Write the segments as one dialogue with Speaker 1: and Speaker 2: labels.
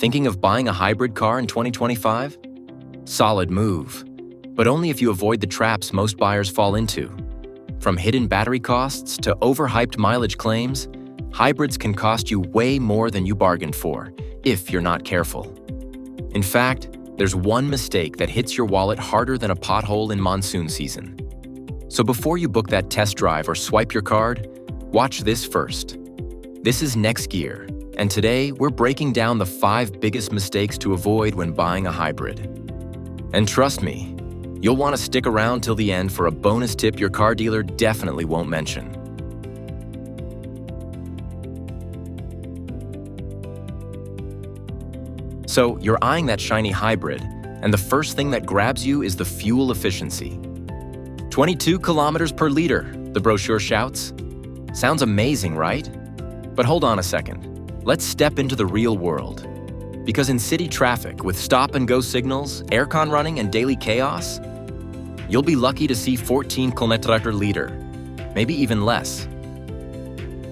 Speaker 1: Thinking of buying a hybrid car in 2025? Solid move, but only if you avoid the traps most buyers fall into. From hidden battery costs to overhyped mileage claims, hybrids can cost you way more than you bargained for, if you're not careful. In fact, there's one mistake that hits your wallet harder than a pothole in monsoon season. So before you book that test drive or swipe your card, watch this first. This is NextGear, and today we're breaking down the 5 biggest mistakes to avoid when buying a hybrid. And trust me, you'll want to stick around till the end for a bonus tip your car dealer definitely won't mention. So you're eyeing that shiny hybrid, and the first thing that grabs you is the fuel efficiency. 22 kilometers per liter, the brochure shouts. Sounds amazing, right? But hold on a second. Let's step into the real world. Because in city traffic, with stop-and-go signals, aircon running, and daily chaos, you'll be lucky to see 14 kilometers per liter, maybe even less.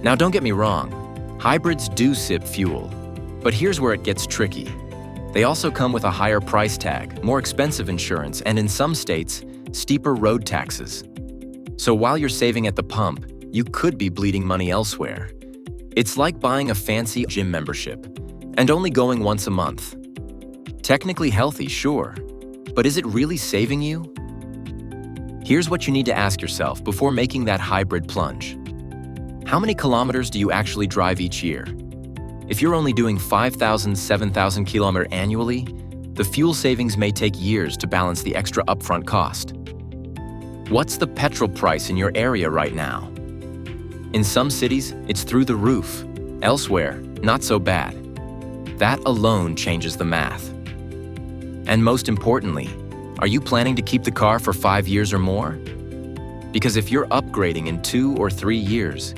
Speaker 1: Now don't get me wrong, hybrids do sip fuel, but here's where it gets tricky. They also come with a higher price tag, more expensive insurance, and in some states, steeper road taxes. So while you're saving at the pump, you could be bleeding money elsewhere. It's like buying a fancy gym membership and only going once a month. Technically healthy, sure, but is it really saving you? Here's what you need to ask yourself before making that hybrid plunge. How many kilometers do you actually drive each year? If you're only doing 5,000, 7,000 kilometers annually, the fuel savings may take years to balance the extra upfront cost. What's the petrol price in your area right now? In some cities, it's through the roof. Elsewhere, not so bad. That alone changes the math. And most importantly, are you planning to keep the car for 5 years or more? Because if you're upgrading in 2 or 3 years,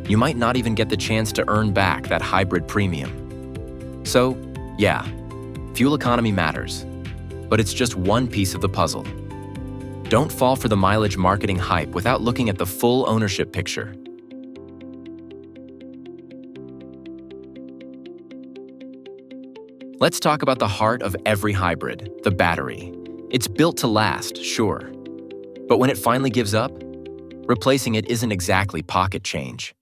Speaker 1: you might not even get the chance to earn back that hybrid premium. So, yeah, fuel economy matters, but it's just one piece of the puzzle. Don't fall for the mileage marketing hype without looking at the full ownership picture. Let's talk about the heart of every hybrid, the battery. It's built to last, sure. But when it finally gives up, replacing it isn't exactly pocket change.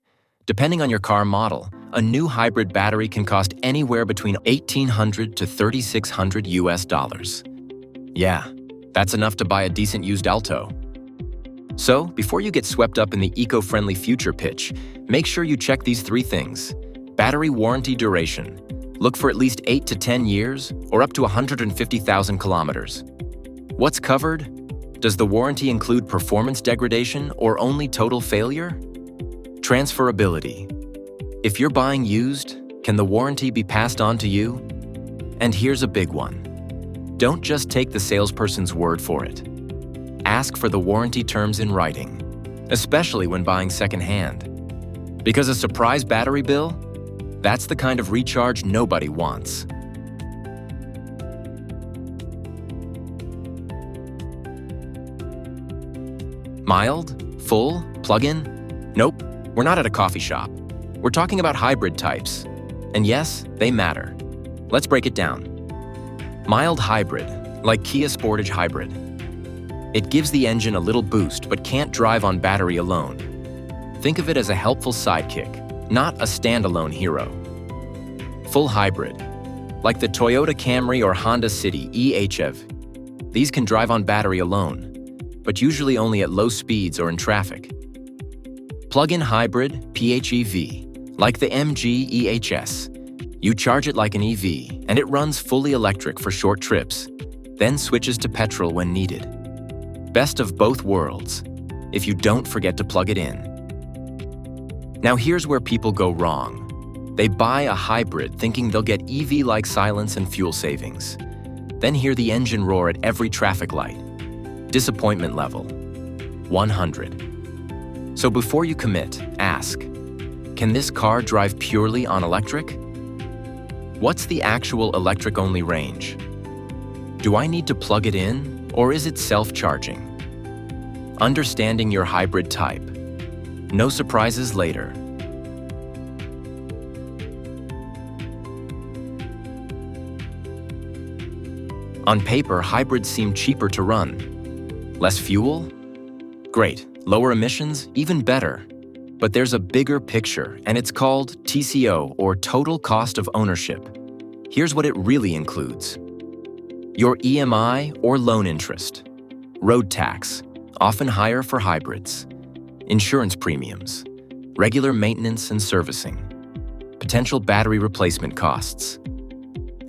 Speaker 1: Depending on your car model, a new hybrid battery can cost anywhere between $1,800 to $3,600 US. Yeah, that's enough to buy a decent used Alto. So, before you get swept up in the eco-friendly future pitch, make sure you check these 3 things. Battery warranty duration. Look for at least 8 to 10 years or up to 150,000 kilometers. What's covered? Does the warranty include performance degradation or only total failure? Transferability. If you're buying used, can the warranty be passed on to you? And here's a big one. Don't just take the salesperson's word for it. Ask for the warranty terms in writing, especially when buying secondhand. Because a surprise battery bill? That's the kind of recharge nobody wants. Mild? Full? Plug-in? Nope. We're not at a coffee shop. We're talking about hybrid types. And yes, they matter. Let's break it down. Mild hybrid, like Kia Sportage Hybrid. It gives the engine a little boost but can't drive on battery alone. Think of it as a helpful sidekick, not a standalone hero. Full hybrid, like the Toyota Camry or Honda City EHEV. These can drive on battery alone, but usually only at low speeds or in traffic. Plug-in hybrid, PHEV, like the MG EHS. You charge it like an EV, and it runs fully electric for short trips, then switches to petrol when needed. Best of both worlds, if you don't forget to plug it in. Now here's where people go wrong. They buy a hybrid thinking they'll get EV-like silence and fuel savings, then hear the engine roar at every traffic light. Disappointment level, 100. So before you commit, ask, can this car drive purely on electric? What's the actual electric-only range? Do I need to plug it in, or is it self-charging? Understanding your hybrid type. No surprises later. On paper, hybrids seem cheaper to run. Less fuel? Great. Lower emissions? Even better. But there's a bigger picture, and it's called TCO, or total cost of ownership. Here's what it really includes: your EMI or loan interest, road tax, often higher for hybrids, insurance premiums, regular maintenance and servicing, potential battery replacement costs,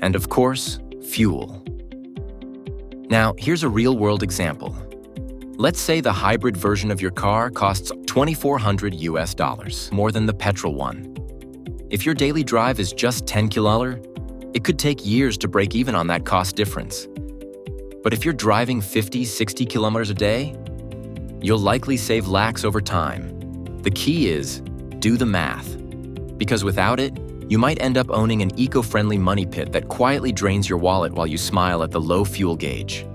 Speaker 1: and of course, fuel. Now, here's a real-world example. Let's say the hybrid version of your car costs $2,400 more than the petrol one. If your daily drive is just 10 km, it could take years to break even on that cost difference. But if you're driving 50, 60 kilometers a day, you'll likely save lakhs over time. The key is, do the math. Because without it, you might end up owning an eco-friendly money pit that quietly drains your wallet while you smile at the low fuel gauge.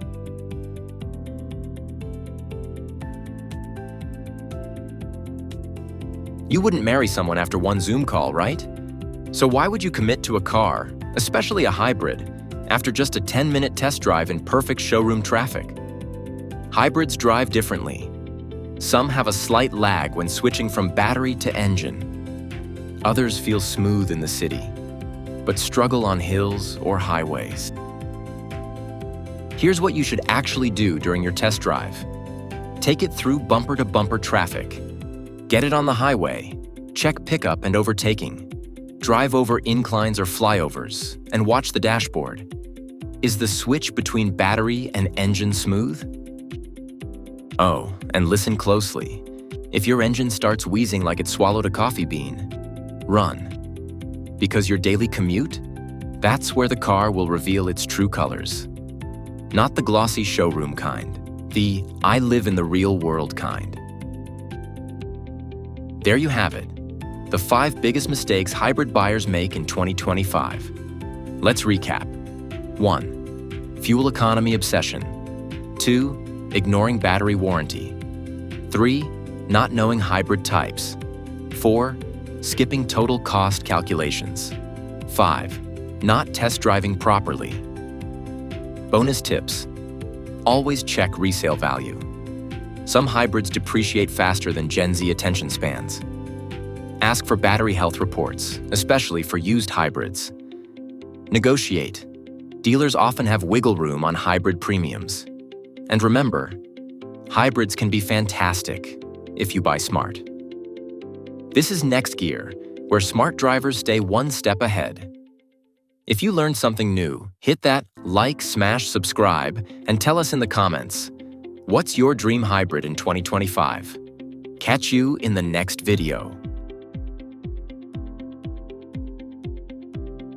Speaker 1: You wouldn't marry someone after one Zoom call, right? So why would you commit to a car, especially a hybrid, after just a 10-minute test drive in perfect showroom traffic? Hybrids drive differently. Some have a slight lag when switching from battery to engine. Others feel smooth in the city, but struggle on hills or highways. Here's what you should actually do during your test drive. Take it through bumper-to-bumper traffic. Get it on the highway. Check pickup and overtaking. Drive over inclines or flyovers, and watch the dashboard. Is the switch between battery and engine smooth? Oh, and listen closely. If your engine starts wheezing like it swallowed a coffee bean, run. Because your daily commute? That's where the car will reveal its true colors. Not the glossy showroom kind, the I live in the real world kind. There you have it, the 5 biggest mistakes hybrid buyers make in 2025. Let's recap. 1. Fuel economy obsession. 2. Ignoring battery warranty. 3. Not knowing hybrid types. 4. Skipping total cost calculations. 5. Not test driving properly. Bonus tips. Always check resale value. Some hybrids depreciate faster than Gen Z attention spans. Ask for battery health reports, especially for used hybrids. Negotiate. Dealers often have wiggle room on hybrid premiums. And remember, hybrids can be fantastic if you buy smart. This is NextGear, where smart drivers stay one step ahead. If you learned something new, hit that like, smash, subscribe, and tell us in the comments, what's your dream hybrid in 2025? Catch you in the next video.